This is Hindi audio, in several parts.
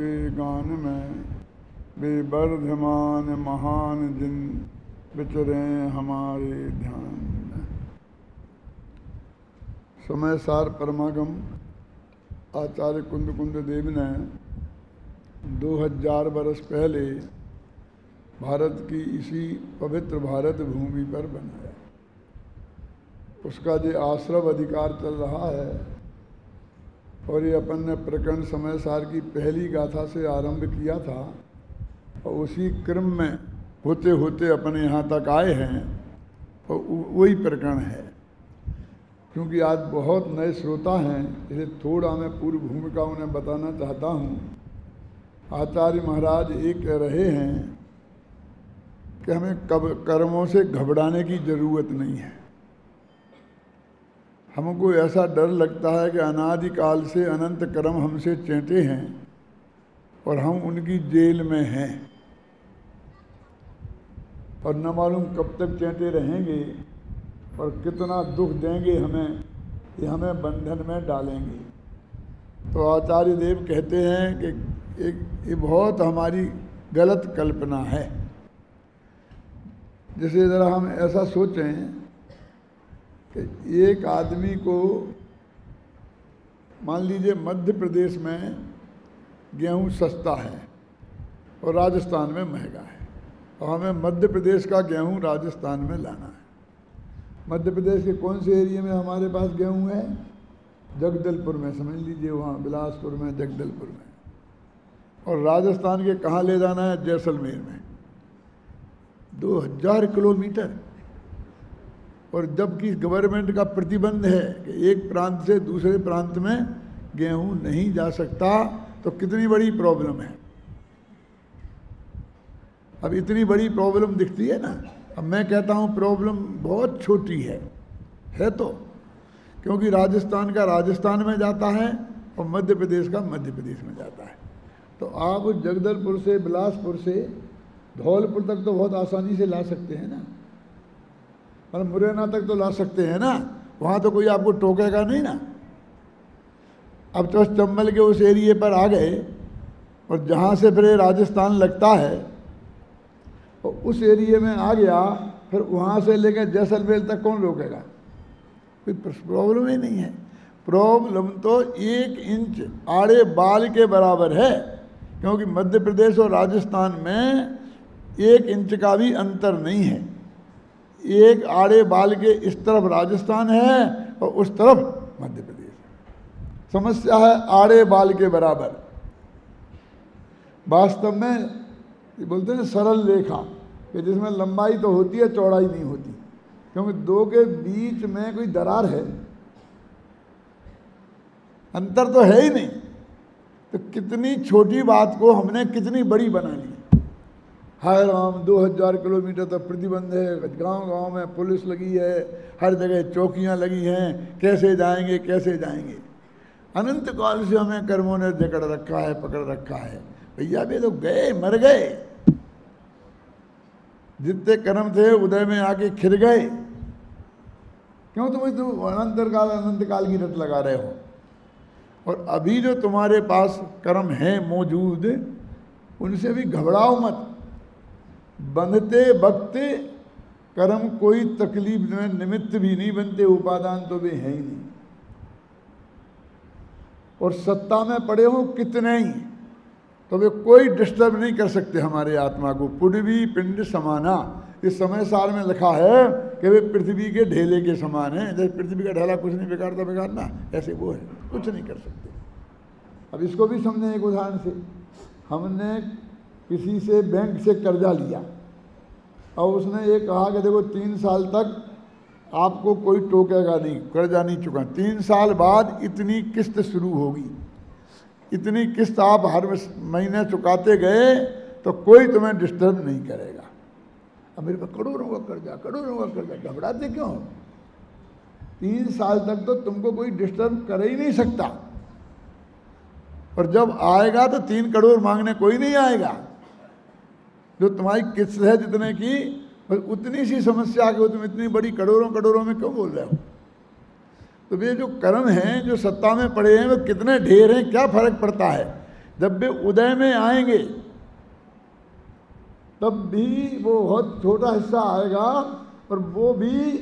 के गान में बेबर्धमान महान जिन विचरें हमारे ध्यान में। समय सार परमागम आचार्य कुंद कुंद देव ने 2000 वर्ष पहले भारत की इसी पवित्र भारत भूमि पर बनाया। उसका जो आश्रव अधिकार चल रहा है और ये अपन ने प्रकरण समय सार की पहली गाथा से आरंभ किया था और उसी क्रम में होते होते अपने यहाँ तक आए हैं और वही प्रकरण है। क्योंकि आज बहुत नए श्रोता हैं इसलिए थोड़ा मैं पूर्व भूमिका उन्हें बताना चाहता हूँ। आचार्य महाराज ये कह रहे हैं कि हमें कर्मों से घबराने की ज़रूरत नहीं है। हमको ऐसा डर लगता है कि अनादिकाल से अनंत कर्म हमसे चेंटे हैं और हम उनकी जेल में हैं और न मालूम कब तक चेंटे रहेंगे और कितना दुख देंगे हमें, ये हमें बंधन में डालेंगे। तो आचार्य देव कहते हैं कि ये बहुत हमारी गलत कल्पना है। जैसे ज़रा हम ऐसा सोचें कि एक आदमी को मान लीजिए मध्य प्रदेश में गेहूं सस्ता है और राजस्थान में महंगा है और हमें मध्य प्रदेश का गेहूं राजस्थान में लाना है। मध्य प्रदेश के कौन से एरिया में हमारे पास गेहूं है? जगदलपुर में, समझ लीजिए वहाँ बिलासपुर में, जगदलपुर में। और राजस्थान के कहाँ ले जाना है? जैसलमेर में। 2000 किलोमीटर। और जबकि गवर्नमेंट का प्रतिबंध है कि एक प्रांत से दूसरे प्रांत में गेहूं नहीं जा सकता, तो कितनी बड़ी प्रॉब्लम है। अब इतनी बड़ी प्रॉब्लम दिखती है ना। अब मैं कहता हूं प्रॉब्लम बहुत छोटी है तो, क्योंकि राजस्थान का राजस्थान में जाता है और मध्य प्रदेश का मध्य प्रदेश में जाता है। तो आप जगदलपुर से, बिलासपुर से धौलपुर तक तो बहुत आसानी से ला सकते हैं ना, और मुरैना तक तो ला सकते हैं ना, वहाँ तो कोई आपको टोकेगा नहीं ना। अब तो चंबल के उस एरिए पर आ गए और जहाँ से फिर राजस्थान लगता है और उस एरिए में आ गया, फिर वहाँ से लेकर जैसलमेर तक कौन रोकेगा? कोई प्रॉब्लम ही नहीं है। प्रॉब्लम तो 1 इंच आड़े बाल के बराबर है, क्योंकि मध्य प्रदेश और राजस्थान में 1 इंच का भी अंतर नहीं है। एक आड़े बाल के इस तरफ राजस्थान है और उस तरफ मध्य प्रदेश है। समस्या है आड़े बाल के बराबर। वास्तव में बोलते हैं सरल रेखा, कि जिसमें लंबाई तो होती है, चौड़ाई नहीं होती, क्योंकि दो के बीच में कोई दरार है, अंतर तो है ही नहीं। तो कितनी छोटी बात को हमने कितनी बड़ी बना ली। हाय राम, 2000 किलोमीटर तक प्रतिबंध है, गांव गांव में पुलिस लगी है, हर जगह चौकियां लगी हैं, कैसे जाएंगे कैसे जाएंगे। अनंत काल से हमें कर्मों ने जकड़ रखा है, पकड़ रखा है। भैया वे लोग गए, मर गए। जितने कर्म थे उदय में आके खिर गए। क्यों तुम अनंत काल की रट लगा रहे हो? और अभी जो तुम्हारे पास कर्म हैं मौजूद, उनसे भी घबराओ मत। बंधते बकते कर्म कोई तकलीफ में निमित्त भी नहीं बनते, उपादान तो वे हैं ही नहीं। और सत्ता में पड़े हो कितने ही, तो वे कोई डिस्टर्ब नहीं कर सकते हमारे आत्मा को। पुडवी पिंड समाना, इस समय सार में लिखा है कि वे पृथ्वी के ढेले के समान है। जैसे पृथ्वी का ढेला कुछ नहीं बिगाड़ता बिगाड़ना, ऐसे वो है, कुछ नहीं कर सकते। अब इसको भी समझें एक उदाहरण से। हमने किसी से बैंक से कर्जा लिया और उसने ये कहा कि देखो 3 साल तक आपको कोई टोकेगा नहीं, कर्जा नहीं चुका। 3 साल बाद इतनी किस्त शुरू होगी, इतनी किस्त आप हर महीने चुकाते गए तो कोई तुम्हें डिस्टर्ब नहीं करेगा। अब मेरे पास करोड़ों का कर्जा, घबराते क्यों? 3 साल तक तो तुमको कोई डिस्टर्ब कर ही नहीं सकता, और जब आएगा तो 3 करोड़ मांगने कोई नहीं आएगा। जो तुम्हारी किस्त है जितने की, बस उतनी सी समस्या कि तुम इतनी बड़ी करोड़ों में क्यों बोल रहे हो? तो वे जो कर्म हैं, जो सत्ता में पड़े हैं, वो कितने ढेर हैं, क्या फर्क पड़ता है? जब वे उदय में आएंगे तब भी वो बहुत छोटा हिस्सा आएगा, और वो भी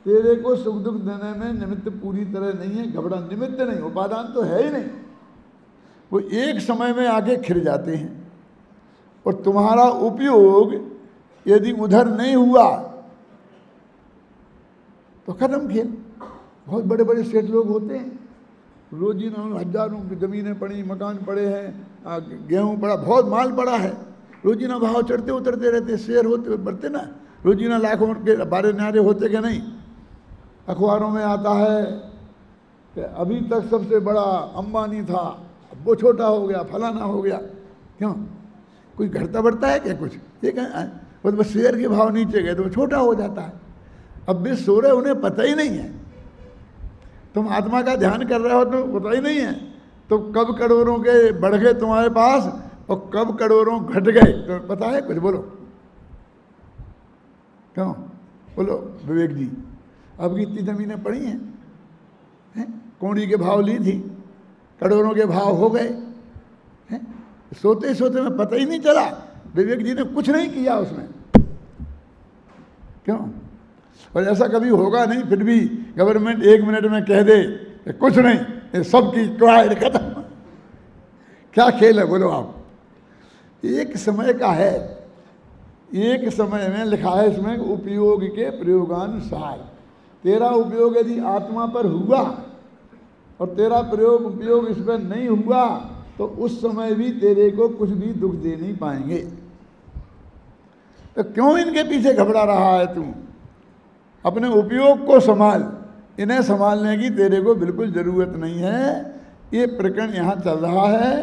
तेरे को सुख दुख देने में निमित्त पूरी तरह नहीं है। घबरा, निमित्त नहीं, उपादान तो है ही नहीं। वो एक समय में आके खिर जाते हैं, और तुम्हारा उपयोग यदि उधर नहीं हुआ तो खत्म खेल। बहुत बड़े बड़े सेठ लोग होते हैं, रोजीना हजारों की ज़मीनें पड़ी, मकान पड़े हैं, गेहूं पड़ा, बहुत माल पड़ा है, रोजीना भाव चढ़ते उतरते रहते, शेयर होते बढ़ते ना, रोजीना लाखों के बारे नारे होते कि नहीं। अखबारों में आता है कि अभी तक सबसे बड़ा अंबानी था, अब वो छोटा हो गया, फलाना हो गया। क्यों? कोई घटता बढ़ता है क्या कुछ? ये क्या बस शेयर के भाव नीचे गए तो छोटा हो जाता है। अब भी सो रहे, उन्हें पता ही नहीं है। तुम आत्मा का ध्यान कर रहे हो तो पता ही नहीं है, तो कब करोड़ों के बढ़ गए तुम्हारे पास और कब करोड़ों घट गए तो पता है कुछ? बोलो क्यों? बोलो विवेक जी, अब की इतनी ज़मीनें पड़ी हैं, कौड़ी के भाव ली थी, करोड़ों के भाव हो गए हैं, सोते सोते में पता ही नहीं चला। विवेक जी ने कुछ नहीं किया उसमें, क्यों? और ऐसा कभी होगा नहीं, फिर भी गवर्नमेंट 1 मिनट में कह दे कि कुछ नहीं, ये सबकी क्वाइड खत्म। क्या खेल है बोलो आप? एक समय का है, एक समय में लिखा है इसमें उपयोग के प्रयोगानुसार। तेरा उपयोग यदि आत्मा पर हुआ और तेरा उपयोग इस पर नहीं हुआ तो उस समय भी तेरे को कुछ भी दुख दे नहीं पाएंगे। तो क्यों इनके पीछे घबरा रहा है तू? अपने उपयोग को संभाल, इन्हें संभालने की तेरे को बिल्कुल ज़रूरत नहीं है। ये प्रकरण यहाँ चल रहा है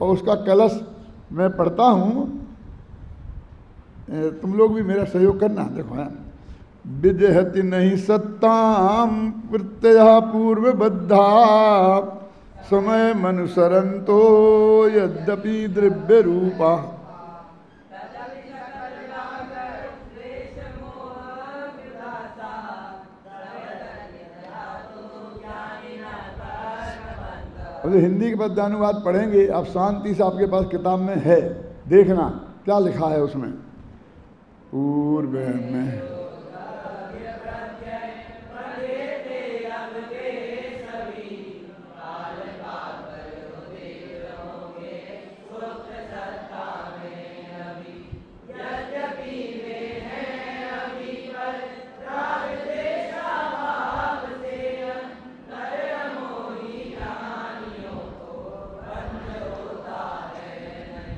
और उसका कलश मैं पढ़ता हूँ, तुम लोग भी मेरा सहयोग करना। देखो है, विजहति नहीं सत्ताम प्रत्यय पूर्वबद्धा समय मनुसरंतो यद्यपि द्रव्य रूपा। अभी हिंदी के पद्यानुवाद पढ़ेंगे आप, शांति से आपके पास किताब में है, देखना क्या लिखा है उसमें। पूर्व में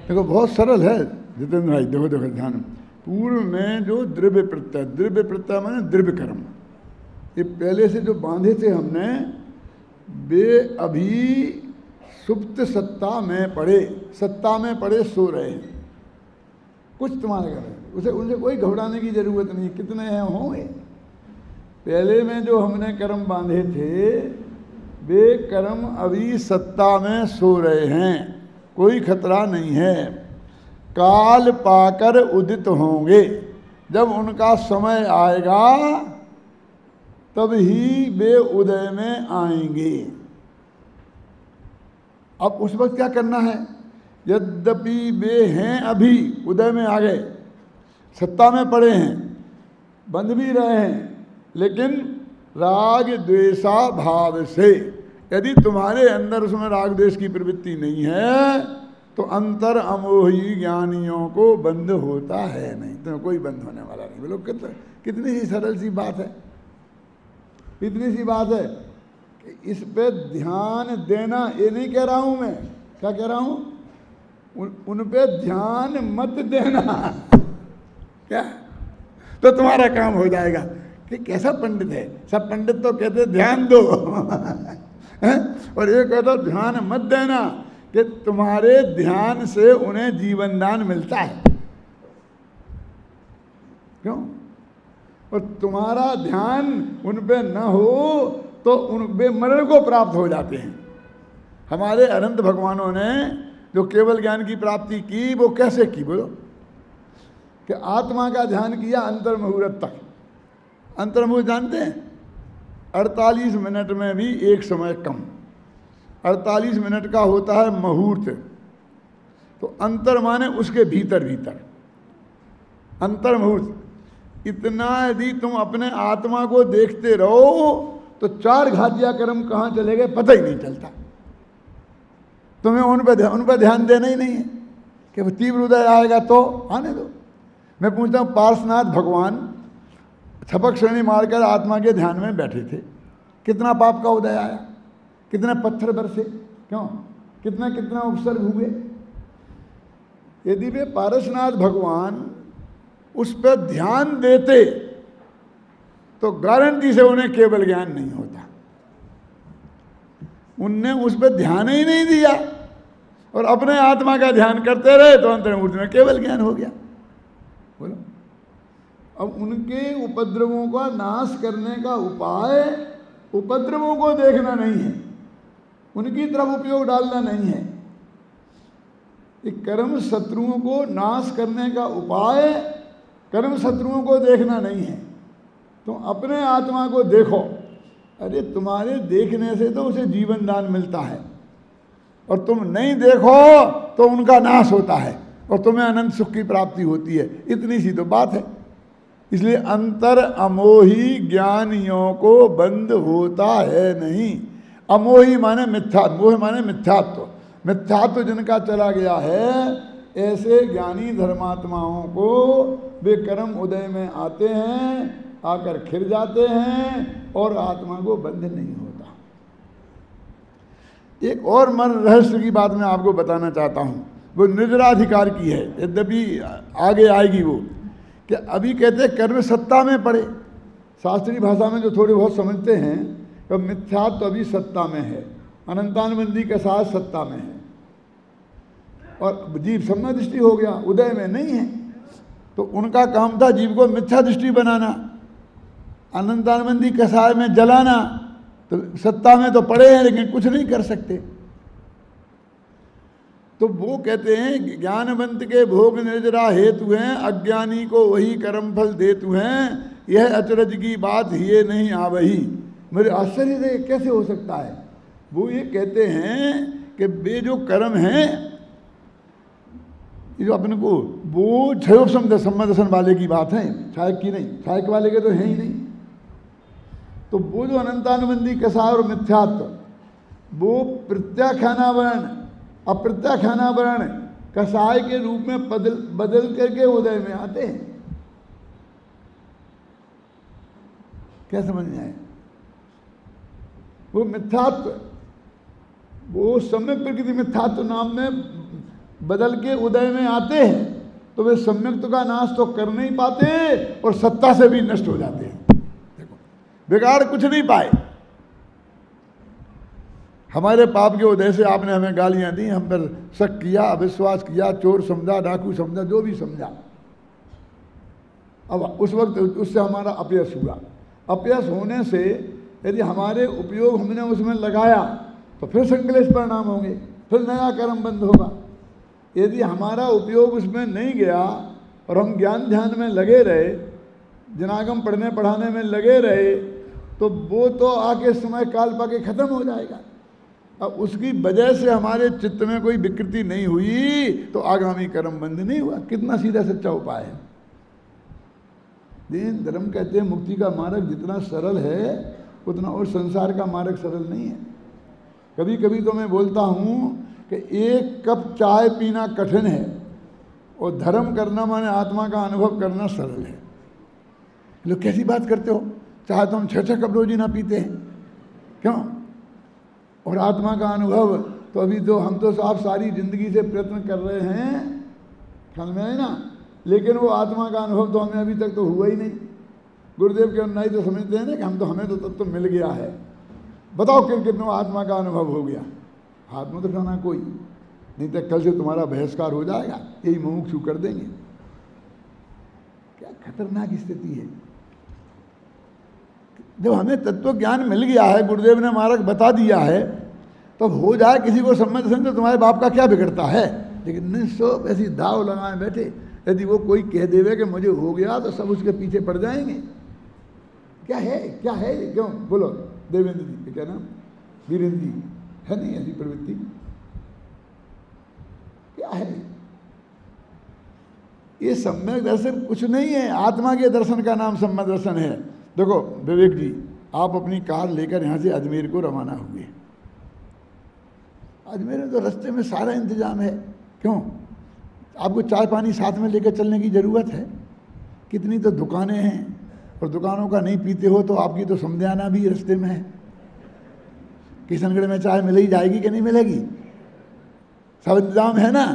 देखो बहुत सरल है जितेंद्र भाई, देखो देखो ध्यान। पूर्व में जो द्रव्य प्रत्यय माने द्रव्य कर्म, ये पहले से जो बांधे थे हमने, वे अभी सुप्त सत्ता में पड़े सो रहे हैं। कुछ तुम्हारे घर उनसे कोई घबराने की जरूरत नहीं, कितने हैं होंगे। पहले में जो हमने कर्म बांधे थे वे कर्म अभी सत्ता में सो रहे हैं, कोई खतरा नहीं है। काल पाकर उदित होंगे, जब उनका समय आएगा तब ही वे उदय में आएंगे। अब उस वक्त क्या करना है? यद्यपि वे हैं अभी उदय में आ गए, सत्ता में पड़े हैं, बंध भी रहे हैं, लेकिन राग द्वेषा भाव से, यदि तुम्हारे अंदर उसमें राग द्वेष की प्रवृत्ति नहीं है तो अंतर अमोही ज्ञानियों को बंद होता है नहीं, तो कोई बंद होने वाला नहीं। बोलो कितनी सी सरल सी बात है, इतनी सी बात है कि इस पे ध्यान देना। ये नहीं कह रहा हूं मैं, क्या कह रहा हूं? उन पे ध्यान मत देना क्या, तो तुम्हारा काम हो जाएगा। कि कैसा पंडित है, सब पंडित तो कहते ध्यान दो और ये कहता ध्यान मत देना, कि तुम्हारे ध्यान से उन्हें जीवन दान मिलता है। क्यों? और तुम्हारा ध्यान उन पे न हो तो वे मरण को प्राप्त हो जाते हैं। हमारे अनंत भगवानों ने जो केवल ज्ञान की प्राप्ति की वो कैसे की? बोलो कि आत्मा का ध्यान किया अंतर मुहूर्त तक। अंतर मुहूर्त जानते हैं? 48 मिनट में भी एक समय कम। 48 मिनट का होता है मुहूर्त, तो अंतर माने उसके भीतर भीतर, अंतर्मुहूर्त। इतना यदि तुम अपने आत्मा को देखते रहो तो 4 घातिया कर्म कहाँ चले गए पता ही नहीं चलता। तुम्हें उन पर ध्यान देना ही नहीं है कि वो तीव्र उदय आएगा तो आने दो। मैं पूछता हूँ, पार्श्वनाथ भगवान छपक श्रेणी मारकर आत्मा के ध्यान में बैठे थे, कितना पाप का उदय आया, कितने पत्थर बरसे, क्यों, कितना कितना उपसर्ग हुए। यदि वे पार्श्वनाथ भगवान उस पर ध्यान देते तो गारंटी से उन्हें केवल ज्ञान नहीं होता। उनने उस पर ध्यान ही नहीं दिया और अपने आत्मा का ध्यान करते रहे तो अंतर्मुहूर्त में केवल ज्ञान हो गया। बोलो, अब उनके उपद्रवों का नाश करने का उपाय उपद्रवों को देखना नहीं है, उनकी तरफ उपयोग डालना नहीं है। एक कर्म शत्रुओं को नाश करने का उपाय कर्म शत्रुओं को देखना नहीं है। तुम अपने आत्मा को देखो, अरे तुम्हारे देखने से तो उसे जीवन दान मिलता है, और तुम नहीं देखो तो उनका नाश होता है और तुम्हें अनंत सुख की प्राप्ति होती है। इतनी सी तो बात है। इसलिए अंतर अमोही ज्ञानियों को बंद होता है नहीं। अमोही माने मिथ्या, मोह माने मिथ्यात्व। मिथ्यात्व जिनका चला गया है, ऐसे ज्ञानी धर्मात्माओं को वे कर्म उदय में आते हैं, आकर खिर जाते हैं और आत्मा को बंध नहीं होता। एक और मन रहस्य की बात मैं आपको बताना चाहता हूँ, वो निद्राधिकार की है, यद्यपि आगे आएगी वो, कि अभी कहते हैं कर्म सत्ता में पड़े। शास्त्रीय भाषा में जो थोड़े बहुत समझते हैं तो मिथ्यात्व अभी सत्ता में है, अनंतानुबंधी के साथ सत्ता में है, और जीव सम्यक दृष्टि हो गया, उदय में नहीं है। तो उनका काम था जीव को मिथ्या दृष्टि बनाना, अनंतानुबंधी कसाय में जलाना। तो सत्ता में तो पड़े हैं लेकिन कुछ नहीं कर सकते। तो वो कहते हैं ज्ञानवंत के भोग निर्जरा हेतु हैं, अज्ञानी को वही कर्म फल देतु हैं, यह अचरज की बात ये नहीं आवही। मेरे आश्चर्य से कैसे हो सकता है। वो ये कहते हैं कि वे जो कर्म हैं, ये जो अपने को, वो क्षयोपशम सम्मदर्शन वाले की बात है, छायक की नहीं, छायक वाले के तो है ही नहीं। तो वो जो अनंतानुबंधी कसाय और मिथ्यात्व, वो प्रत्याख्यानावरण अप्रत्याख्यानावरण कसाय के रूप में बदल करके उदय में आते हैं। क्या समझ में आए। वो मिथ्यात्व, वो सम्यक प्रकृति मिथ्यात्व नाम में बदल के उदय में आते हैं, तो वे सम्यक्त्व का नाश तो कर नहीं पाते और सत्ता से भी नष्ट हो जाते हैं। देखो, बिगाड़ कुछ नहीं पाए। हमारे पाप के उदय से आपने हमें गालियां दी, हम पर शक किया, अविश्वास किया, चोर समझा, डाकू समझा, जो भी समझा। अब उस वक्त उससे हमारा अपयश हुआ। अपयश होने से यदि हमारे उपयोग हमने उसमें लगाया तो फिर संकलेश परिणाम होंगे, फिर नया कर्म बंद होगा। यदि हमारा उपयोग उसमें नहीं गया और हम ज्ञान ध्यान में लगे रहे, जनागम पढ़ने पढ़ाने में लगे रहे, तो वो तो आके समय काल पाके खत्म हो जाएगा। अब उसकी वजह से हमारे चित्त में कोई विकृति नहीं हुई तो आगामी कर्म बंद नहीं हुआ। कितना सीधा सच्चा उपाय है। दीन धर्म कहते हैं मुक्ति का मार्ग जितना सरल है उतना और संसार का मार्ग सरल नहीं है। कभी कभी तो मैं बोलता हूँ कि 1 कप चाय पीना कठिन है और धर्म करना माने आत्मा का अनुभव करना सरल है। लोग कैसी बात करते हो, चाहे तो हम 6 कप रोज ही ना पीते हैं, क्यों? और आत्मा का अनुभव तो अभी तो हम तो आप सारी जिंदगी से प्रयत्न कर रहे हैं, ख्याल में है ना, लेकिन वो आत्मा का अनुभव तो हमें अभी तक तो हुआ ही नहीं। गुरुदेव के अनुयायी तो समझते हैं ना कि हम तो, हमें तो तत्व मिल गया है। बताओ कितनों आत्मा का अनुभव हो गया। हाथ में तो खाना कोई नहीं, तो कल से तुम्हारा बहिष्कार हो जाएगा, यही मुमुक्षु कर देंगे। क्या खतरनाक स्थिति है। जब हमें तत्व ज्ञान मिल गया है, गुरुदेव ने मार्ग बता दिया है, तो हो जाए किसी को सम्मत समझ, तो तुम्हारे बाप का क्या बिगड़ता है। लेकिन नहीं, सब ऐसी दाव लगाए बैठे। यदि वो कोई कह देवे कि मुझे हो गया तो सब उसके पीछे पड़ जाएंगे। क्या है, क्या है ये, क्यों बोलो। देवेंद्र जी, क्या नाम, वीरेंद्र जी, है नहीं ऐसी प्रवृत्ति। क्या है ये? सम्यक दर्शन कुछ नहीं है, आत्मा के दर्शन का नाम सम्यक दर्शन है। देखो विवेक जी, आप अपनी कार लेकर यहाँ से अजमेर को रवाना हुए। अजमेर में तो रास्ते में सारा इंतजाम है, क्यों? आपको चाय पानी साथ में लेकर चलने की ज़रूरत है? कितनी तो दुकानें हैं, और दुकानों का नहीं पीते हो तो आपकी तो समझाना भी रास्ते में है। किशनगढ़ में चाय मिल ही जाएगी कि नहीं मिलेगी? सब इंतजाम है ना,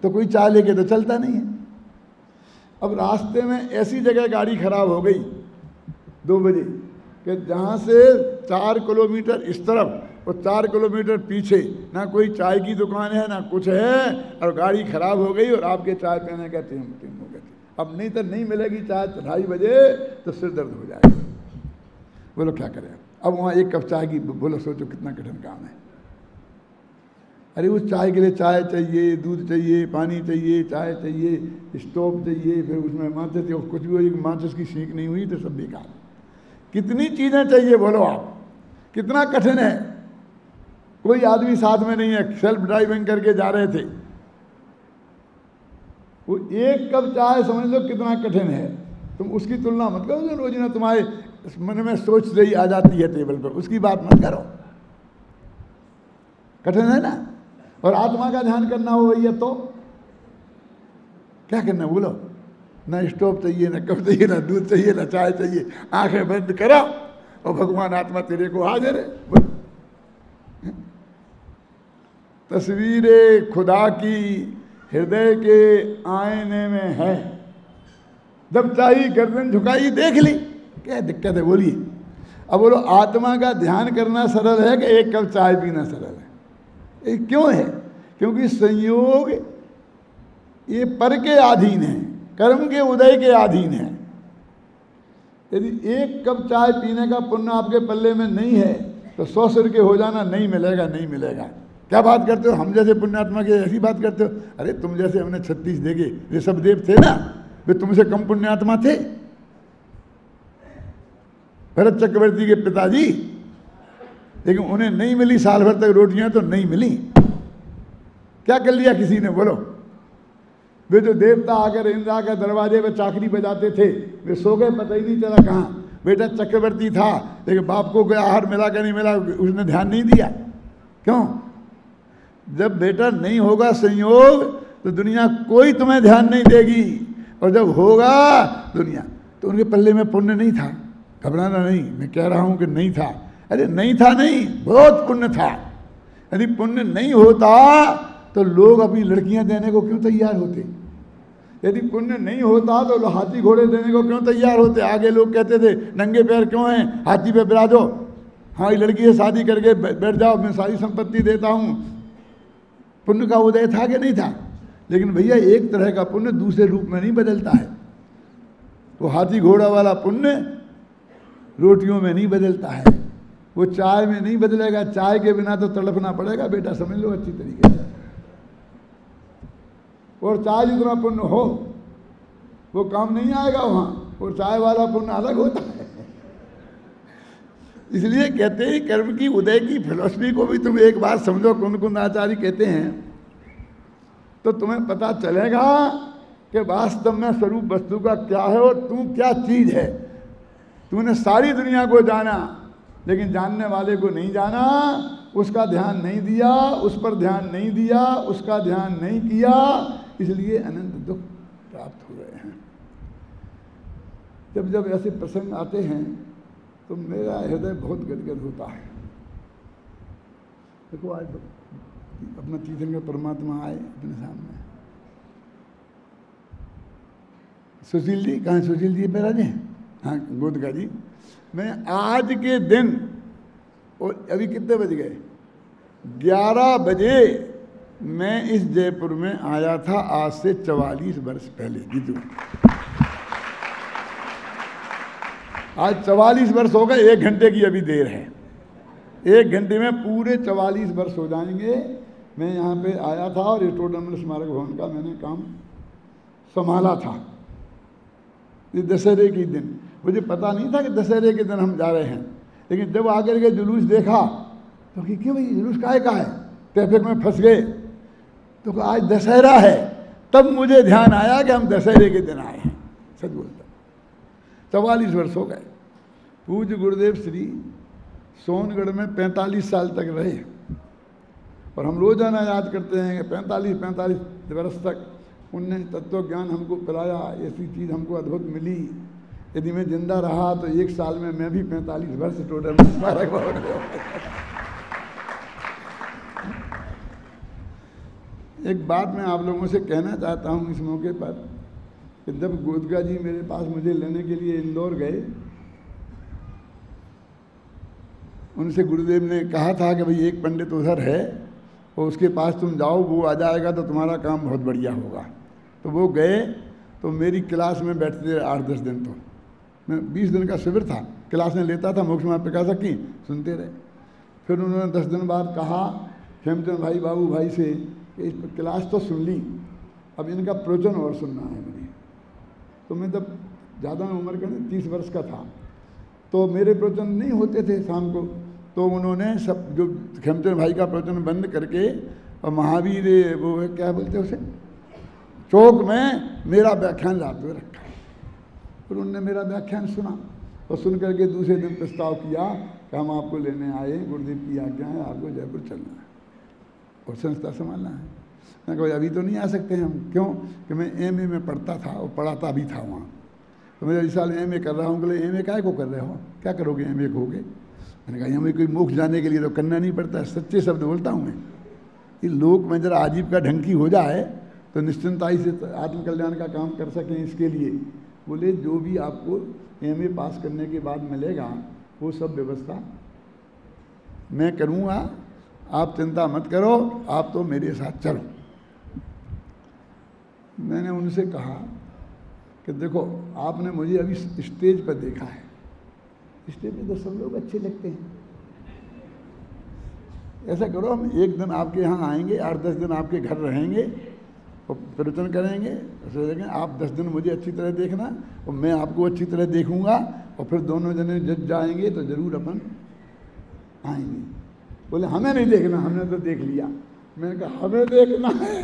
तो कोई चाय लेके तो चलता नहीं है। अब रास्ते में ऐसी जगह गाड़ी खराब हो गई 2 बजे कि जहाँ से 4 किलोमीटर इस तरफ और 4 किलोमीटर पीछे ना कोई चाय की दुकान है ना कुछ है, और गाड़ी खराब हो गई और आपके चाय पीने का टाइम हो गया। अब नहीं तो नहीं मिलेगी चाय 2:30 बजे, तो सिर दर्द हो जाएगा। बोलो क्या करें? अब वहाँ एक कप चाय की, बोलो सोचो कितना कठिन काम है। अरे उस चाय के लिए चाय चाहिए, दूध चाहिए, पानी चाहिए, चाय चाहिए, स्टोव चाहिए, फिर उसमें माचिस, कुछ भी हो, माचिस की सीख नहीं हुई तो सब बेकार। कितनी चीज़ें चाहिए बोलो आप, कितना कठिन है। कोई आदमी साथ में नहीं है, सेल्फ ड्राइविंग करके जा रहे थे, वो एक कप चाय समझ लो कितना कठिन है। तुम उसकी तुलना मत करो जो रोज ना तुम्हारे मन में सोच रही आ जाती है टेबल पर, उसकी बात मत करो, कठिन है ना। और आत्मा का ध्यान करना हो भैया तो क्या करना बोलो? ना स्टोव चाहिए, ना कप चाहिए, ना दूध चाहिए, ना चाय चाहिए, आंखें बंद करो और भगवान आत्मा तेरे को हाजिर है। तस्वीरें खुदा की हृदय के आईने में है, जब चाही गर्दन झुकाई देख ली। क्या दिक्कत है बोलिए? अब बोलो आत्मा का ध्यान करना सरल है कि एक कप चाय पीना सरल है? ये क्यों है? क्योंकि संयोग ये पर के अधीन है, कर्म के उदय के अधीन है। यदि एक कप चाय पीने का पुण्य आपके पल्ले में नहीं है तो 100 सिर के हो जाना नहीं मिलेगा, नहीं मिलेगा। क्या बात करते हो? हम जैसे पुण्यात्मा के ऐसी बात करते हो? अरे तुम जैसे हमने 36 देखे ऋषभदेव थे ना, वे तुमसे कम पुण्यात्मा थे? भरत चक्रवर्ती के पिताजी, लेकिन उन्हें नहीं मिली साल भर तक रोटियां, तो नहीं मिली। क्या कर लिया किसी ने बोलो? वे जो देवता आकर इंद्रा के दरवाजे पे चाकरी बजाते थे, वे सो गए, पता ही नहीं चला कहाँ। बेटा चक्रवर्ती था, लेकिन बाप को कोई आहार मिला कि नहीं मिला उसने ध्यान नहीं दिया। क्यों? जब बेटा नहीं होगा संयोग तो दुनिया कोई तुम्हें ध्यान नहीं देगी, और जब होगा दुनिया, तो उनके पल्ले में पुण्य नहीं था। घबराना नहीं, मैं कह रहा हूं कि नहीं था। अरे नहीं था नहीं, बहुत पुण्य था। यदि पुण्य नहीं होता तो लोग अपनी लड़कियां देने को क्यों तैयार होते? यदि पुण्य नहीं होता तो हाथी घोड़े देने को क्यों तैयार होते? आगे लोग कहते थे नंगे पैर क्यों हैं, हाथी पे बिराजो, हाँ ये लड़की है शादी करके बैठ जाओ, मैं सारी संपत्ति देता हूँ। पुण्य का उदय था कि नहीं था? लेकिन भैया एक तरह का पुण्य दूसरे रूप में नहीं बदलता है। वो हाथी घोड़ा वाला पुण्य रोटियों में नहीं बदलता है, वो चाय में नहीं बदलेगा। चाय के बिना तो तड़पना पड़ेगा बेटा, समझ लो अच्छी तरीके से। और चाय जितना पुण्य हो वो काम नहीं आएगा वहाँ, और चाय वाला पुण्य अलग होता है। इसलिए कहते हैं कर्म की उदय की फिलॉसफी को भी तुम एक बार समझो। कुंद आचार्य कहते हैं तो तुम्हें पता चलेगा कि वास्तव में स्वरूप वस्तु का क्या है और तू क्या चीज है। तूने सारी दुनिया को जाना, लेकिन जानने वाले को नहीं जाना, उसका ध्यान नहीं दिया, उस पर ध्यान नहीं दिया, उसका ध्यान नहीं किया, इसलिए अनंत दुख प्राप्त हो रहे हैं। जब जब ऐसे प्रसंग आते हैं तो मेरा हृदय बहुत गदगद होता है। देखो आज अपना तीर्थंकर परमात्मा आए अपने सामने। सुशील जी कहाँ? सुशील जी मेरा जी, हाँ गोदका जी। मैं आज के दिन, और अभी कितने बज गए? 11 बजे मैं इस जयपुर में आया था, आज से 44 वर्ष पहले। जीतू आज 44 वर्ष हो गए। 1 घंटे की अभी देर है, 1 घंटे में पूरे 44 वर्ष हो जाएंगे। मैं यहाँ पे आया था और टोडरमल स्मारक भवन का मैंने काम संभाला था। ये दशहरे के दिन, मुझे पता नहीं था कि दशहरे के दिन हम जा रहे हैं, लेकिन जब आकर के जुलूस देखा तो कि क्यों भाई जुलूस काहे का है, ट्रैफिक में फंस गए। तो आज दशहरा है, तब मुझे ध्यान आया कि हम दशहरे के दिन आए हैं। सच बोलता, 44 वर्ष हो गए। पूज्य गुरुदेव श्री सोनगढ़ में 45 साल तक रहे, और हम रोजाना याद करते हैं कि 45 वर्ष तक उनने तत्व ज्ञान हमको पिलाया। ऐसी चीज़ हमको अद्भुत मिली। यदि मैं जिंदा रहा तो 1 साल में मैं भी 45 वर्ष टोटल स्मारक भवन में। एक बात मैं आप लोगों से कहना चाहता हूँ इस मौके पर, कि जब गोदका जी मेरे पास मुझे लेने के लिए इंदौर गए, उनसे गुरुदेव ने कहा था कि भाई एक पंडित उधर है और उसके पास तुम जाओ, वो आ जाएगा तो तुम्हारा काम बहुत बढ़िया होगा। तो वो गए, तो मेरी क्लास में बैठते थे 8-10 दिन। तो मैं 20 दिन का शिविर था, क्लास में लेता था, मोक्ष मार्ग प्रकाशक की सुनते रहे। फिर उन्होंने 10 दिन बाद कहा खेमचंद भाई बाबू भाई से कि इस क्लास तो सुन ली, अब इनका प्रवचन और सुनना है मुझे। तो मैं तब ज़्यादा उम्र का नहीं, 30 वर्ष का था, तो मेरे प्रवचन नहीं होते थे शाम को। तो उन्होंने सब जो खेमचंद भाई का प्रवचन बंद करके, और महावीर वो क्या बोलते उसे, चौक में मेरा व्याख्यान लाते हुए रखा। फिर उनने मेरा व्याख्यान सुना, और सुन करके दूसरे दिन प्रस्ताव किया कि हम आपको लेने आए, गुरुदेव की आज्ञा है, आपको जयपुर चलना है और संस्था संभालना है। मैं कहा अभी तो नहीं आ सकते हम। क्यों? कि मैं MA में पढ़ता था और पढ़ाता भी था वहाँ। तो मैं इस साल MA कर रहा हूँ। बोले MA काय को कर रहे हो, क्या करोगे MA होगे? मैंने कहा हमें कोई मोक्ष जाने के लिए तो करना नहीं पड़ता। सच्चे शब्द बोलता हूँ मैं। ये लोक में जरा आजीव का ढंकी हो जाए तो निश्चिंताई से आत्मकल्याण का काम कर सकें। इसके लिए बोले जो भी आपको MA पास करने के बाद मिलेगा वो सब व्यवस्था मैं करूँगा, आप चिंता मत करो, आप तो मेरे साथ चलो। मैंने उनसे कहा कि देखो आपने मुझे अभी स्टेज पर देखा है, स्टेज पे तो सब लोग अच्छे लगते हैं। ऐसा करो हम एक दिन आपके यहाँ आएंगे, 8-10 दिन आपके घर रहेंगे और प्रवचन करेंगे। ऐसे देखें आप 10 दिन मुझे अच्छी तरह देखना और मैं आपको अच्छी तरह देखूंगा, और फिर दोनों जने जज जाएंगे तो जरूर अपन आएंगे। बोले हमें नहीं देखना, हमने तो देख लिया। मैंने कहा हमें देखना है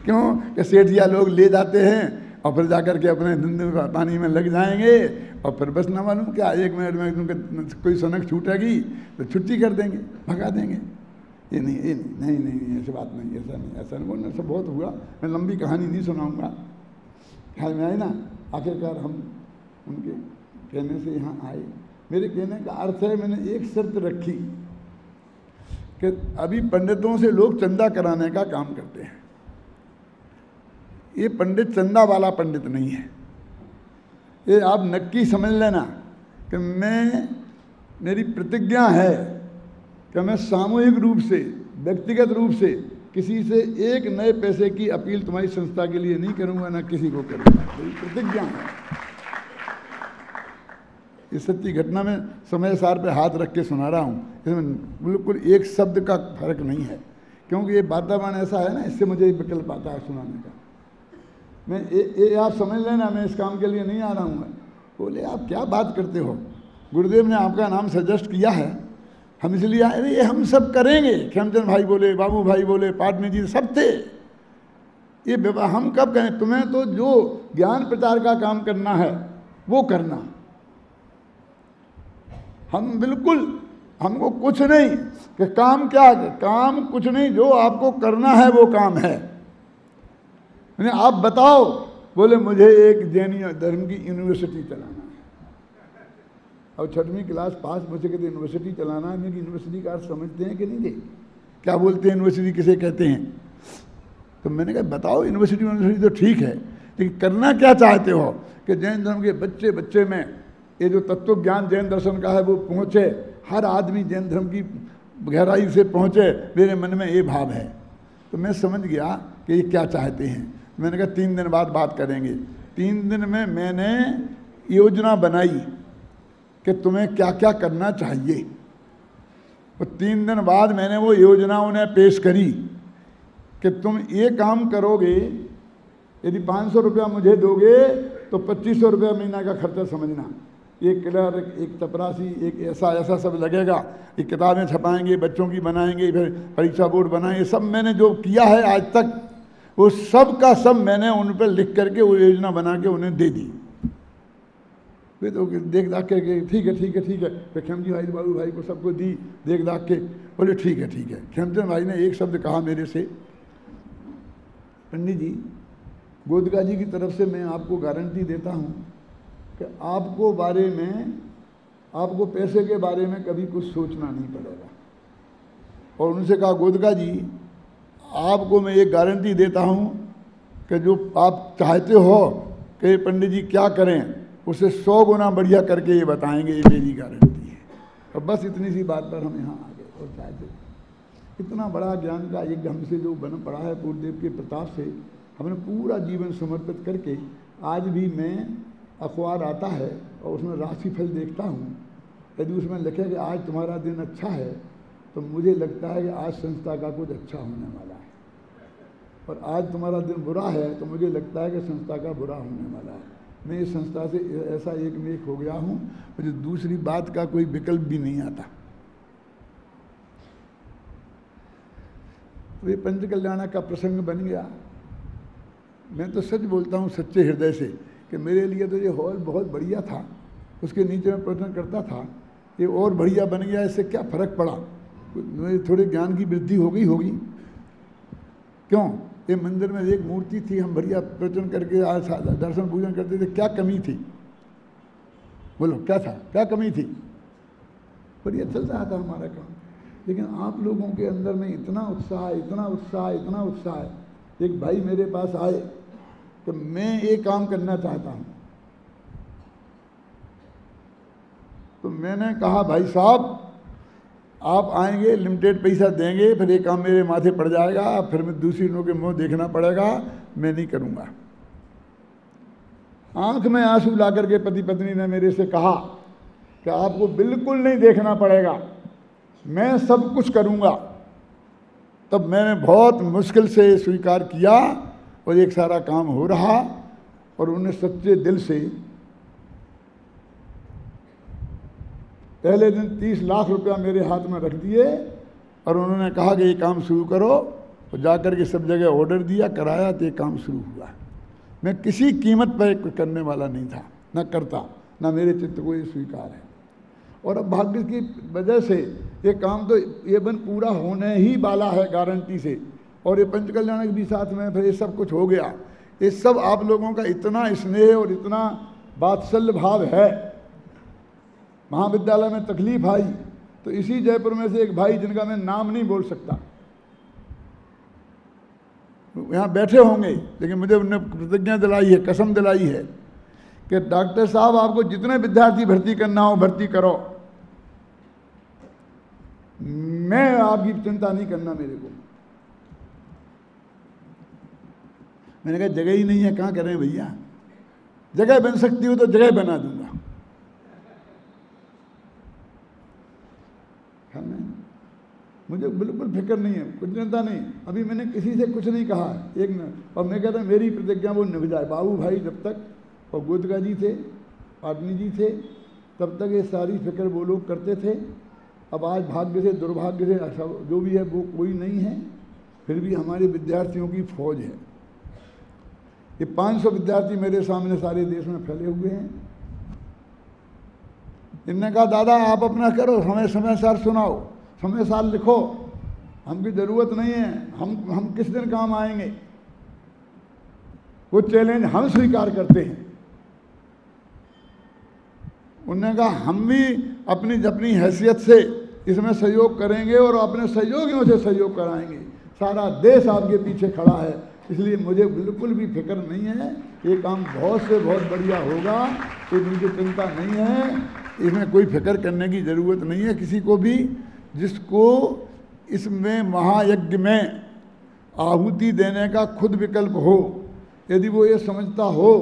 क्यों कि सेठिया लोग ले जाते हैं और फिर जाकर के अपने धंधे पानी में लग जाएंगे, और फिर बस ना मालूम क्या 1 मिनट में तुमको कोई सनक छूटेगी तो छुट्टी कर देंगे, भगा देंगे। ये नहीं ऐसी बात नहीं, ऐसा नहीं बोलना। सब बहुत हुआ, मैं लंबी कहानी नहीं सुनाऊंगा, ख्याल में आए ना। आखिरकार हम उनके कहने से यहाँ आए। मेरे कहने का अर्थ है मैंने एक शर्त रखी कि अभी पंडितों से लोग चंदा कराने का काम करते हैं। ये पंडित चंदा वाला पंडित नहीं है। ये आप नक्की समझ लेना कि मेरी प्रतिज्ञा है कि मैं सामूहिक रूप से, व्यक्तिगत रूप से किसी से 1 नए पैसे की अपील तुम्हारी संस्था के लिए नहीं करूंगा, ना किसी को करूंगा। मेरी प्रतिज्ञा है। इस सच्ची घटना में समय सार पे हाथ रख के सुना रहा हूँ। इसमें बिल्कुल एक शब्द का फर्क नहीं है, क्योंकि ये वातावरण ऐसा है ना, इससे मुझे विकल्प आता है सुनाने का। मैं आप समझ लेना मैं इस काम के लिए नहीं आ रहा हूँ। बोले आप क्या बात करते हो, गुरुदेव ने आपका नाम सजेस्ट किया है, हम इसलिए आए। ये हम सब करेंगे। खेमचंद भाई बोले, बाबू भाई बोले, पाटनी जी सब थे। ये हम कब कहें? तुम्हें तो जो ज्ञान प्रचार का काम करना है वो करना। हम बिल्कुल, हमको कुछ नहीं कि काम क्या, काम कुछ नहीं, जो आपको करना है वो काम है। आप बताओ। बोले मुझे एक जैन धर्म की यूनिवर्सिटी चलाना है। और 6वीं क्लास पास मुझे कहते यूनिवर्सिटी चलाना है। मेरी यूनिवर्सिटी का अर्थ समझते हैं कि नहीं? दे क्या बोलते हैं यूनिवर्सिटी किसे कहते हैं? तो मैंने कहा बताओ यूनिवर्सिटी तो ठीक है, लेकिन करना क्या चाहते हो कि जैन धर्म के बच्चे बच्चे में ये जो तत्व ज्ञान जैन दर्शन का है वो पहुँचे, हर आदमी जैन धर्म की गहराई से पहुँचे। मेरे मन में ये भाव है। तो मैं समझ गया कि ये क्या चाहते हैं। मैंने कहा 3 दिन बाद बात करेंगे। 3 दिन में मैंने योजना बनाई कि तुम्हें क्या क्या करना चाहिए, और 3 दिन बाद मैंने वो योजना उन्हें पेश करी कि तुम ये काम करोगे, यदि 500 रुपया मुझे दोगे तो 2500 रुपया महीना का खर्चा समझना। एक क्लर्क, एक चपरासी, एक ऐसा सब लगेगा। ये किताबें छपाएंगे, बच्चों की बनाएंगे, फिर परीक्षा बोर्ड बनाएंगे। सब मैंने जो किया है आज तक, वो सब का सब मैंने उन पर लिख करके वो योजना बना के उन्हें दे दी। वे तो देख दाख के ठीक है ठीक है ठीक है। फिर खेमजी भाई, बाबू भाई को सबको दी, देख दाख के बोले ठीक है ठीक है। खेमचंद भाई ने एक शब्द कहा मेरे से, पंडित जी, गोदका जी की तरफ से मैं आपको गारंटी देता हूँ कि आपको बारे में, आपको पैसे के बारे में कभी कुछ सोचना नहीं पड़ेगा। और उनसे कहा, गोदका जी आपको मैं एक गारंटी देता हूँ कि जो आप चाहते हो कि पंडित जी क्या करें, उसे 100 गुना बढ़िया करके ये बताएंगे, ये मेरी गारंटी है। और बस इतनी सी बात पर हम यहाँ आ गए। और चाहते इतना बड़ा ज्ञान का एक हमसे जो बन पड़ा है पूर्वदेव के प्रताप से, हमने पूरा जीवन समर्पित करके, आज भी मैं अखबार आता है और उसमें राशिफल देखता हूँ, यदि उसमें लिखे कि आज तुम्हारा दिन अच्छा है, तो मुझे लगता है कि आज संस्था का कुछ अच्छा होने वाला है। और आज तुम्हारा दिन बुरा है, तो मुझे लगता है कि संस्था का बुरा होने वाला है। मैं इस संस्था से ऐसा एक में एक हो गया हूँ, मुझे दूसरी बात का कोई विकल्प भी नहीं आता। वे पंच कल्याण का प्रसंग बन गया। मैं तो सच बोलता हूँ सच्चे हृदय से कि मेरे लिए तो ये हॉल बहुत बढ़िया था, उसके नीचे मैं प्रवचन करता था, ये और बढ़िया बन गया, इससे क्या फ़र्क पड़ा? मेरे थोड़े ज्ञान की वृद्धि हो गई होगी। क्यों? ये मंदिर में एक मूर्ति थी, हम बढ़िया प्रवचन करके आज दर्शन पूजन करते थे, क्या कमी थी? बोलो क्या था, क्या कमी थी? बढ़िया चल रहा था हमारा काम। लेकिन आप लोगों के अंदर में इतना उत्साह, इतना उत्साह, इतना उत्साह है। एक भाई मेरे पास आए कि मैं ये काम करना चाहता हूँ, तो मैंने कहा भाई साहब आप आएंगे, लिमिटेड पैसा देंगे, फिर ये काम मेरे माथे पड़ जाएगा, फिर मैं दूसरी लोगों के मुंह देखना पड़ेगा, मैं नहीं करूँगा। आंख में आंसू ला करके पति पत्नी ने मेरे से कहा कि आपको बिल्कुल नहीं देखना पड़ेगा, मैं सब कुछ करूँगा। तब मैंने बहुत मुश्किल से स्वीकार किया और एक सारा काम हो रहा। और उन्हें सच्चे दिल से पहले दिन 30 लाख रुपया मेरे हाथ में रख दिए और उन्होंने कहा कि ये काम शुरू करो। और जाकर के सब जगह ऑर्डर दिया, कराया, तो ये काम शुरू हुआ। मैं किसी कीमत पर करने वाला नहीं था, न करता, न मेरे चित्त को ये स्वीकार है। और अब भाग्य की वजह से ये काम तो ये बन पूरा होने ही वाला है गारंटी से। और ये पंच कल्याण भी साथ में, फिर ये सब कुछ हो गया। ये सब आप लोगों का इतना स्नेह और इतना वात्सल्य भाव है। महाविद्यालय में तकलीफ आई तो इसी जयपुर में से एक भाई, जिनका मैं नाम नहीं बोल सकता, यहाँ बैठे होंगे, लेकिन मुझे उन्होंने प्रतिज्ञा दिलाई है, कसम दिलाई है कि डॉक्टर साहब आपको जितने विद्यार्थी भर्ती करना हो भर्ती करो, मैं आपकी चिंता नहीं करना मेरे को। मैंने कहा जगह ही नहीं है, कहाँ करें भैया? जगह बन सकती हो तो जगह बना दूंगा। मुझे बिल्कुल फिक्र नहीं है, कुछ चिंता नहीं। अभी मैंने किसी से कुछ नहीं कहा एक न, और मैं कहता मेरी प्रतिज्ञा वो निभ जाए। बाबू भाई जब तक और गोदका जी थे, पाटनी जी थे, तब तक ये सारी फिक्र वो लोग करते थे। अब आज भाग्य से दुर्भाग्य से जो भी है वो कोई नहीं है, फिर भी हमारे विद्यार्थियों की फौज है। ये 500 विद्यार्थी मेरे सामने सारे देश में फैले हुए हैं। इनने कहा दादा आप अपना करो, हमें समय सार सुनाओ, समय साल लिखो, हमकी ज़रूरत नहीं है, हम किस दिन काम आएंगे। वो चैलेंज हम स्वीकार करते हैं। उन्होंने कहा हम भी अपनी अपनी हैसियत से इसमें सहयोग करेंगे और अपने सहयोगियों से सहयोग कराएंगे। सारा देश आपके पीछे खड़ा है, इसलिए मुझे बिल्कुल भी फिक्र नहीं है। ये काम बहुत से बहुत बढ़िया होगा, कोई मुझे चिंता नहीं है, इसमें कोई फिक्र करने की ज़रूरत नहीं है किसी को भी। जिसको इसमें महायज्ञ में आहुति देने का खुद विकल्प हो, यदि वो ये समझता हो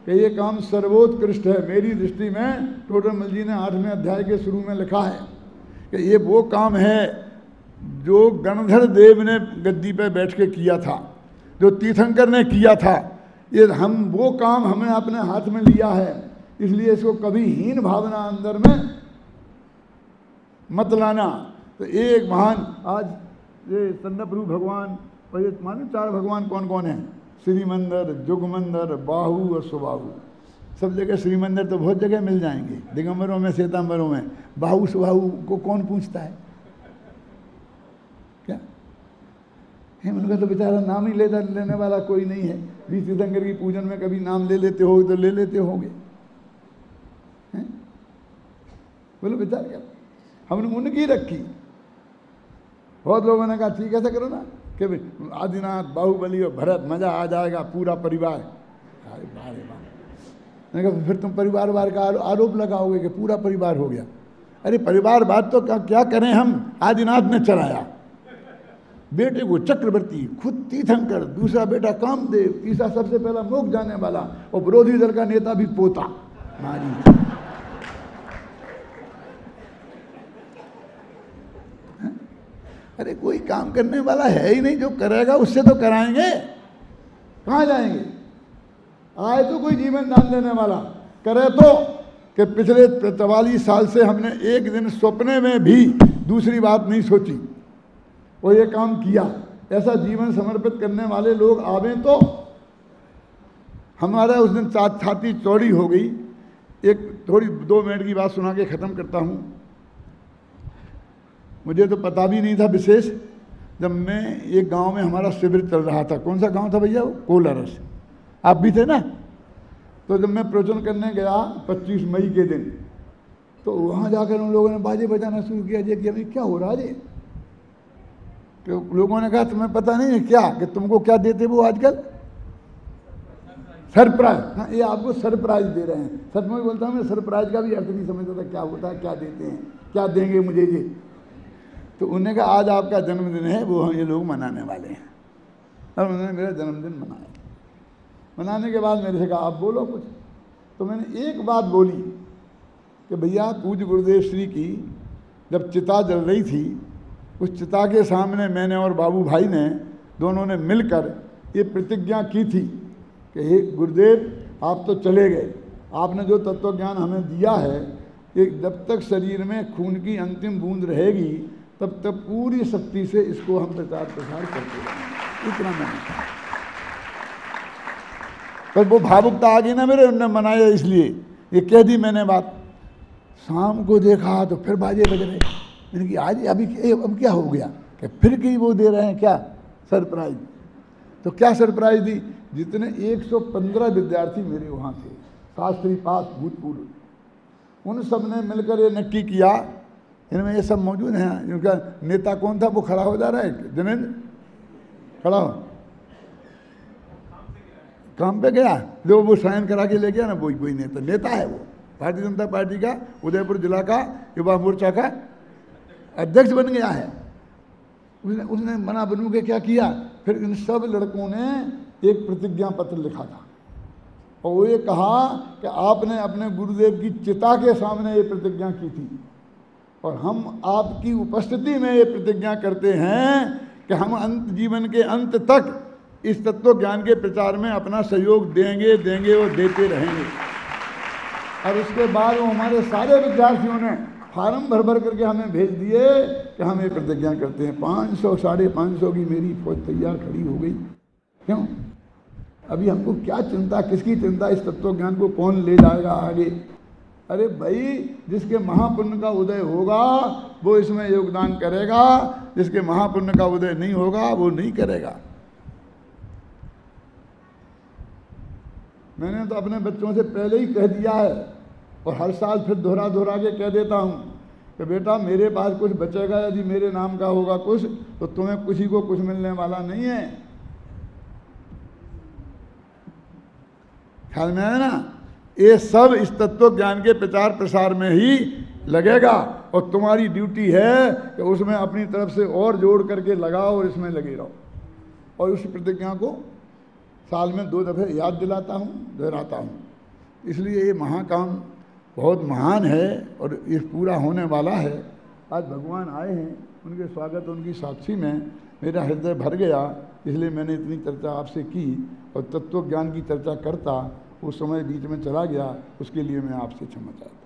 कि ये काम सर्वोत्कृष्ट है, मेरी दृष्टि में टोडरमल जी ने 8वें अध्याय के शुरू में लिखा है कि ये वो काम है जो गणधर देव ने गद्दी पे बैठ के किया था, जो तीर्थंकर ने किया था। ये हम वो काम हमने अपने हाथ में लिया है, इसलिए इसको कभी हीन भावना अंदर में मत लाना। तो एक महान, आज ये चंद्रप्रभु भगवान और ये मालूम 4 भगवान कौन कौन है? श्रीमंदर, जुगमंदर, बाहु और सुबाहु। सब जगह श्रीमंदर तो बहुत जगह मिल जाएंगे, दिगंबरों में, श्वेतांबरों में। बाहु सुबाहु को कौन पूछता है? क्या है? उनका तो बेचारा नाम ही लेने वाला कोई नहीं है। भी तीर्थंकर की पूजन में कभी नाम ले लेते हो तो ले लेते होंगे, बोलो बेचारा क्या, हमने उनकी रखी। बहुत लोगों ने कहा ठीक ऐसा करो ना कि आदिनाथ, बाहुबली और भरत, मजा आ जाएगा पूरा परिवार। अरे बारे बार, मैंने कहा फिर तुम परिवार का आरोप लगाओगे कि पूरा परिवार हो गया। अरे परिवार बात तो क्या करें हम? आदिनाथ ने चलाया, बेटे को चक्रवर्ती, खुद तीर्थंकर, दूसरा बेटा कामदेव, तीसरा सबसे पहला मोक्ष जाने वाला, और विरोधी दल का नेता भी पोता मारी। अरे कोई काम करने वाला है ही नहीं, जो करेगा उससे तो कराएंगे, कहाँ जाएंगे? आए तो कोई जीवन दान देने वाला, करे तो कि पिछले 44 साल से हमने एक दिन सपने में भी दूसरी बात नहीं सोची और ये काम किया। ऐसा जीवन समर्पित करने वाले लोग आवे तो। हमारा उस दिन छाती चौड़ी हो गई। एक थोड़ी 2 मिनट की बात सुना के ख़त्म करता हूँ। मुझे तो पता भी नहीं था विशेष, जब मैं एक गांव में हमारा शिविर चल रहा था। कौन सा गांव था भैया? वो कोलारस। आप भी थे ना? तो जब मैं प्रवचन करने गया 25 मई के दिन, तो वहाँ जाकर उन लोगों ने बाजे बजाना शुरू किया। जे कि अभी क्या हो रहा है? तो लोगों ने कहा तुम्हें पता नहीं है क्या कि तुमको क्या देते वो आजकल? सरप्राइज। हाँ, ये आपको सरप्राइज दे रहे हैं। सच में बोलता हूँ, मैं सरप्राइज का भी अर्थ नहीं समझता था क्या होता है, क्या देते हैं, क्या देंगे मुझे ये। तो उन्होंने कहा आज आपका जन्मदिन है, वो हम ये लोग मनाने वाले हैं। और उन्होंने मेरा जन्मदिन मनाया। मनाने के बाद मेरे से कहा आप बोलो कुछ। तो मैंने एक बात बोली कि भैया पूज्य गुरुदेव श्री की जब चिता जल रही थी, उस चिता के सामने मैंने और बाबू भाई ने दोनों ने मिलकर ये प्रतिज्ञा की थी कि हे गुरुदेव आप तो चले गए, आपने जो तत्व ज्ञान हमें दिया है, ये जब तक शरीर में खून की अंतिम बूंद रहेगी तब तक पूरी शक्ति से इसको हम प्रचार प्रसार करते रहेंगे। इतना मैंने कहा। पर वो भावुकता आ गई ना मेरे, उन्होंने मनाया इसलिए ये कह दी मैंने बात। शाम को देखा तो फिर बाजे बज रहे। मैंने कि आज अभी अब क्या हो गया कि फिर कहीं वो दे रहे हैं क्या सरप्राइज? तो क्या सरप्राइज दी? जितने 115 विद्यार्थी मेरे वहाँ थे, शास्त्री पास भूतपूर्व, उन सब ने मिलकर ये नक्की किया। इनमें ये सब मौजूद हैं। उनका नेता कौन था? वो खड़ा हो जा रहा है, जनेंद्र खड़ा हो। काम पे गया, जो वो साइन करा के ले गया ना, वही नेता है। वो भारतीय जनता पार्टी का उदयपुर जिला का युवा मोर्चा का अध्यक्ष बन गया है। उसने मना बनू के क्या किया, फिर इन सब लड़कों ने एक प्रतिज्ञा पत्र लिखा था और वो ये कहा कि आपने अपने गुरुदेव की चिता के सामने ये प्रतिज्ञा की थी और हम आपकी उपस्थिति में ये प्रतिज्ञा करते हैं कि हम जीवन के अंत तक इस तत्व ज्ञान के प्रचार में अपना सहयोग देंगे और देते रहेंगे। और उसके बाद वो हमारे सारे विद्यार्थियों ने फार्म भर करके हमें भेज दिए कि हम ये प्रतिज्ञा करते हैं। 500 550 की मेरी फौज तैयार खड़ी हो गई। क्यों? अभी हमको क्या चिंता, किसकी चिंता? इस तत्व ज्ञान को कौन ले जाएगा आगे? अरे भाई, जिसके महापुण्य का उदय होगा वो इसमें योगदान करेगा, जिसके महापुण्य का उदय नहीं होगा वो नहीं करेगा। मैंने तो अपने बच्चों से पहले ही कह दिया है और हर साल फिर दोहरा के कह देता हूँ कि बेटा मेरे पास कुछ बचेगा, यदि मेरे नाम का होगा कुछ, तो तुम्हें किसी को कुछ मिलने वाला नहीं है। ख्याल में है ना? ये सब इस तत्व ज्ञान के प्रचार प्रसार में ही लगेगा और तुम्हारी ड्यूटी है कि उसमें अपनी तरफ से और जोड़ करके लगाओ और इसमें लगे रहो। और उस प्रतिज्ञा को साल में 2 दफ़े याद दिलाता हूँ, दोहराता हूँ। इसलिए ये महाकाम बहुत महान है और ये पूरा होने वाला है। आज भगवान आए हैं, उनके स्वागत उनकी साक्षी में मेरा हृदय भर गया। इसलिए मैंने इतनी चर्चा आपसे की और तत्व ज्ञान की चर्चा करता वो समय बीच में चला गया, उसके लिए मैं आपसे क्षमा चाहता हूँ।